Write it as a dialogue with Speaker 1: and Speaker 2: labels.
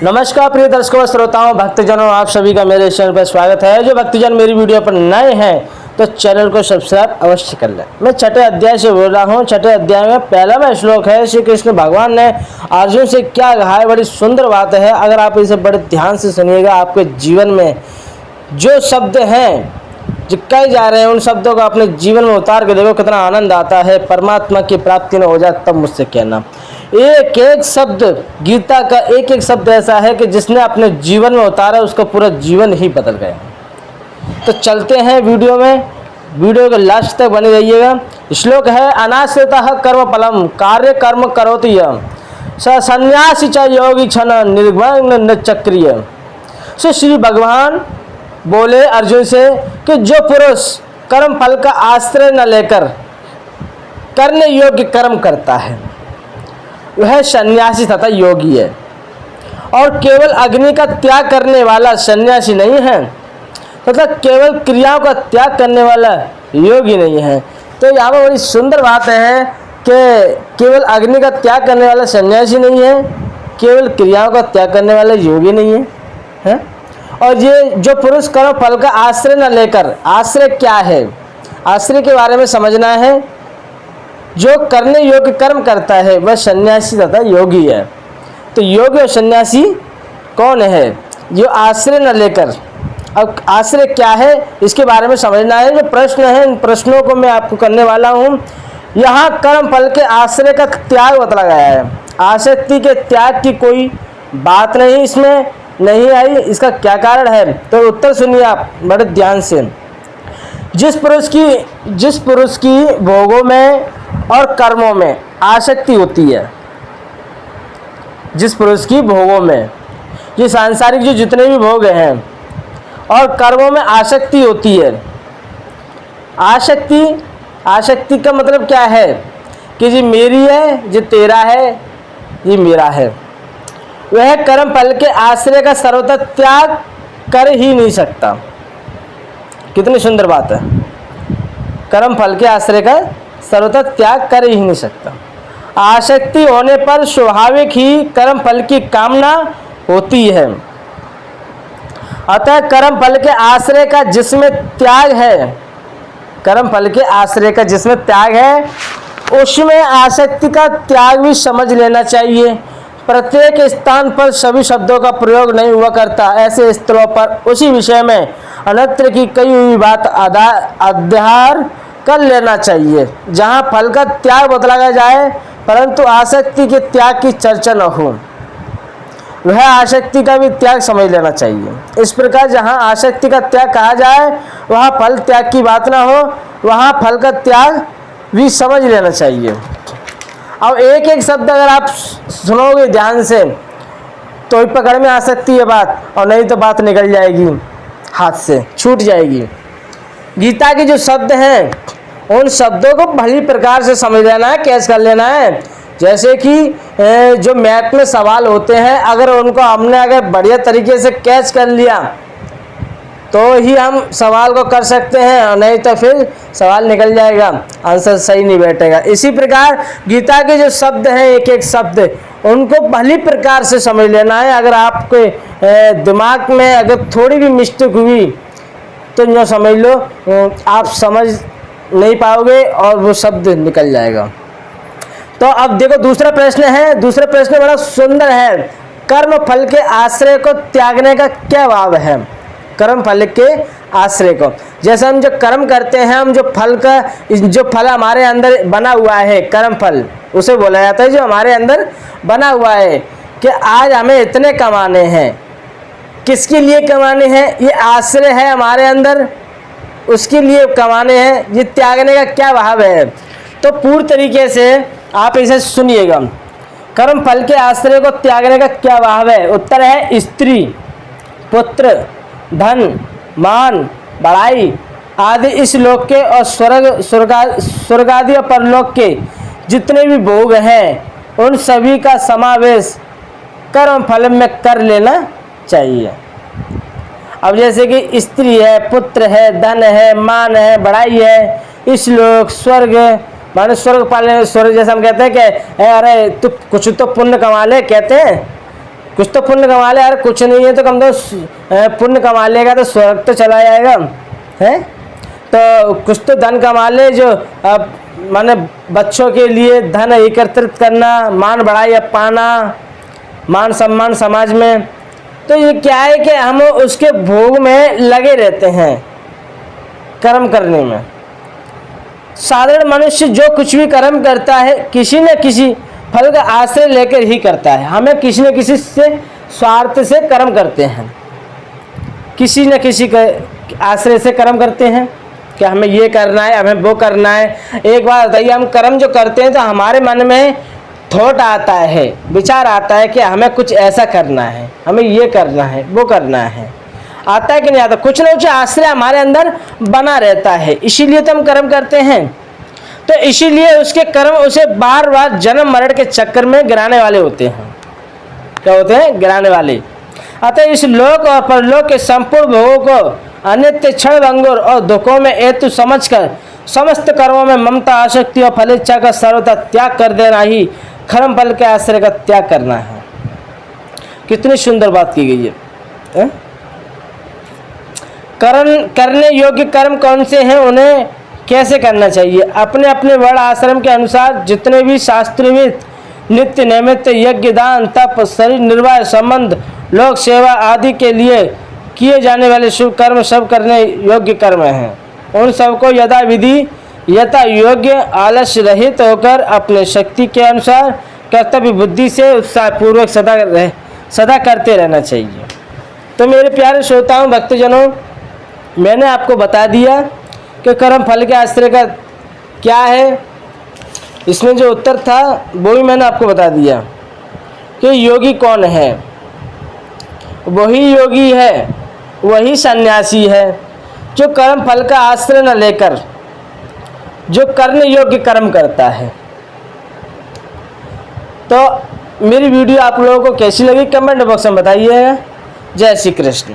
Speaker 1: नमस्कार प्रिय दर्शकों श्रोताओं भक्तजनों, आप सभी का मेरे चैनल पर स्वागत है। जो भक्तजन मेरी वीडियो पर नए हैं तो चैनल को सब्सक्राइब अवश्य कर लें। मैं छठे अध्याय से बोल रहा हूँ। छठे अध्याय में पहला में श्लोक है, श्री कृष्ण भगवान ने अर्जुन से क्या कहा है। बड़ी सुंदर बात है, अगर आप इसे बड़े ध्यान से सुनिएगा आपके जीवन में जो शब्द हैं जो कहे जा रहे हैं उन शब्दों को अपने जीवन में उतार के देखो, कितना आनंद आता है। परमात्मा की प्राप्ति न हो जाए तब मुझसे कहना। एक एक शब्द गीता का एक एक शब्द ऐसा है कि जिसने अपने जीवन में उतारा उसका पूरा जीवन ही बदल गया। तो चलते हैं वीडियो में, वीडियो के लास्ट तक बने रहिएगा। श्लोक है, अनाश्रितः कर्म फलम कार्य कर्म करोति यम स संन्यासी च योगी क्षण निर्भंग न चक्रिय। सो श्री भगवान बोले अर्जुन से कि जो पुरुष कर्म फल का आश्रय न लेकर करने योग्य कर्म करता है वह सन्यासी तथा योगी है, और केवल अग्नि का त्याग करने वाला सन्यासी नहीं है तथा केवल क्रियाओं का त्याग करने वाला योगी नहीं है। तो यहाँ पर बड़ी सुंदर बात है कि केवल अग्नि का त्याग करने वाला सन्यासी नहीं है, केवल क्रियाओं का त्याग करने वाला योगी नहीं है। और ये जो पुरुष कर्म फल का आश्रय न लेकर, आश्रय क्या है, आश्रय के बारे में समझना है। जो करने योग्य कर्म करता है वह सन्यासी तथा योगी है। तो योगी और सन्यासी कौन है? जो आश्रय न लेकर। अब आश्रय क्या है इसके बारे में समझना है। जो प्रश्न है इन प्रश्नों को मैं आपको करने वाला हूँ। यहाँ कर्म फल के आश्रय का त्याग बतला गया है। आसक्ति के त्याग की कोई बात नहीं इसमें नहीं आई। इसका क्या कारण है तो उत्तर सुनिए आप बड़े ध्यान से। जिस पुरुष की भोगों में और कर्मों में आसक्ति होती है, जिस पुरुष की भोगों में, ये सांसारिक जो जितने भी भोग हैं और कर्मों में आसक्ति होती है। आसक्ति का मतलब क्या है कि ये मेरी है, ये तेरा है, ये मेरा है। वह कर्म फल के आश्रय का सर्वथा त्याग कर ही नहीं सकता। कितनी सुंदर बात है। कर्म फल के आश्रय का सर्वथा त्याग कर ही नहीं सकता। आसक्ति होने पर स्वाभाविक ही कर्म फल की कामना होती है। अतः कर्म फल के आश्रय का जिसमें त्याग है, कर्म फल के आश्रय का जिसमें त्याग है उसमें आसक्ति का त्याग भी समझ लेना चाहिए। प्रत्येक स्थान पर सभी शब्दों का प्रयोग नहीं हुआ करता। ऐसे स्थलों पर उसी विषय में अन्यत्र की कई हुई बात अध्यार कर लेना चाहिए जहाँ फल का त्याग बतलाया जाए परंतु आसक्ति के त्याग की चर्चा न हो। वह आसक्ति का भी त्याग समझ लेना चाहिए। इस प्रकार जहाँ आसक्ति का त्याग कहा जाए वहाँ फल त्याग की बात ना हो, वहाँ फल का त्याग भी समझ लेना चाहिए। अब एक एक शब्द अगर आप सुनोगे ध्यान से तो ही पकड़ में आ सकती है बात, और नहीं तो बात निकल जाएगी, हाथ से छूट जाएगी। गीता के जो शब्द हैं उन शब्दों को भली प्रकार से समझ लेना है, कैच कर लेना है। जैसे कि जो मैथ में सवाल होते हैं अगर उनको हमने अगर बढ़िया तरीके से कैच कर लिया तो ही हम सवाल को कर सकते हैं, और नहीं तो फिर सवाल निकल जाएगा, आंसर सही नहीं बैठेगा। इसी प्रकार गीता के जो शब्द हैं एक एक शब्द उनको भली प्रकार से समझ लेना है। अगर आपके दिमाग में अगर थोड़ी भी मिस्टेक हुई तो यूँ समझ लो आप समझ नहीं पाओगे और वो शब्द निकल जाएगा। तो अब देखो दूसरा प्रश्न है। दूसरा प्रश्न बड़ा सुंदर है। कर्म फल के आश्रय को त्यागने का क्या भाव है? कर्म फल के आश्रय को, जैसे हम जो कर्म करते हैं, हम जो फल हमारे अंदर बना हुआ है, कर्म फल उसे बोला जाता है जो हमारे अंदर बना हुआ है कि आज हमें इतने कमाने हैं। किसके लिए कमाने हैं? ये आश्रय है हमारे अंदर, उसके लिए कमाने हैं। ये त्यागने का क्या भाव है? तो पूर्ण तरीके से आप इसे सुनिएगा। कर्म फल के आश्रय को त्यागने का क्या भाव है? उत्तर है स्त्री, पुत्र, धन, मान, बड़ाई आदि इस लोक के और स्वर्ग आदि और परलोक के जितने भी भोग हैं उन सभी का समावेश कर्म फल में कर लेना चाहिए। अब जैसे कि स्त्री है, पुत्र है, धन है, मान है, बड़ाई है, इस लोक, स्वर्ग माने स्वर्ग पाले, स्वर्ग जैसे हम कहते हैं कि अरे तू कुछ तो पुण्य कमा ले, कहते हैं कुछ तो पुण्य कमा ले यार, कुछ नहीं है तो कम तो पुण्य कमा लेगा तो स्वर्ग तो चला जाएगा है। तो कुछ तो धन कमा ले, जो अब माने बच्चों के लिए धन एकत्रित करना, मान बढ़ाई पाना, मान सम्मान समाज में। तो ये क्या है कि हम उसके भोग में लगे रहते हैं, कर्म करने में। साधारण मनुष्य जो कुछ भी कर्म करता है किसी न किसी फल का आश्रय लेकर ही करता है। हमें किसी न किसी से स्वार्थ से कर्म करते हैं, किसी न किसी के आश्रय से कर्म करते हैं कि हमें ये करना है, हमें वो करना है। एक बात बताइए, हम कर्म जो करते हैं तो हमारे मन में थॉट आता है, विचार आता है कि हमें कुछ ऐसा करना है, हमें ये करना है, वो करना है, आता है कि नहीं आता? कुछ ना कुछ आश्रय हमारे अंदर बना रहता है, इसीलिए तो हम कर्म करते हैं। तो इसीलिए उसके कर्म उसे बार बार जन्म मरण के चक्कर में गिराने वाले होते हैं। क्या होते हैं? गिराने वाले। अतः इस लोक और परलोक के संपूर्ण भोगों को अनित्य, क्षण भंगुर और दुखों में हेतु समझकर समस्त कर्मों में ममता, आसक्ति और फलेच्छा का सर्वथा त्याग कर देना ही कर्म फल के आश्रय का त्याग करना है। कितनी सुंदर बात की गई है। करने योग्य कर्म कौन से हैं, उन्हें कैसे करना चाहिए? अपने अपने वर्ण आश्रम के अनुसार जितने भी शास्त्रविद नित्य नैमित्त यज्ञ, दान, तप, शरीर निर्वाह, संबंध, लोक सेवा आदि के लिए किए जाने वाले शुभ कर्म सब करने योग्य कर्म हैं। उन सबको यथा विधि यथा योग्य आलस्य रहित होकर अपने शक्ति के अनुसार कर्तव्य बुद्धि से उत्साहपूर्वक सदा करते रहना चाहिए। तो मेरे प्यारे श्रोताओं, भक्तजनों, मैंने आपको बता दिया कि कर्म फल के आश्रय का क्या है। इसमें जो उत्तर था वो भी मैंने आपको बता दिया कि योगी कौन है। वही योगी है, वही सन्यासी है जो कर्म फल का आश्रय न लेकर जो करने योग्य कर्म करता है। तो मेरी वीडियो आप लोगों को कैसी लगी कमेंट बॉक्स में बताइएगा। जय श्री कृष्ण।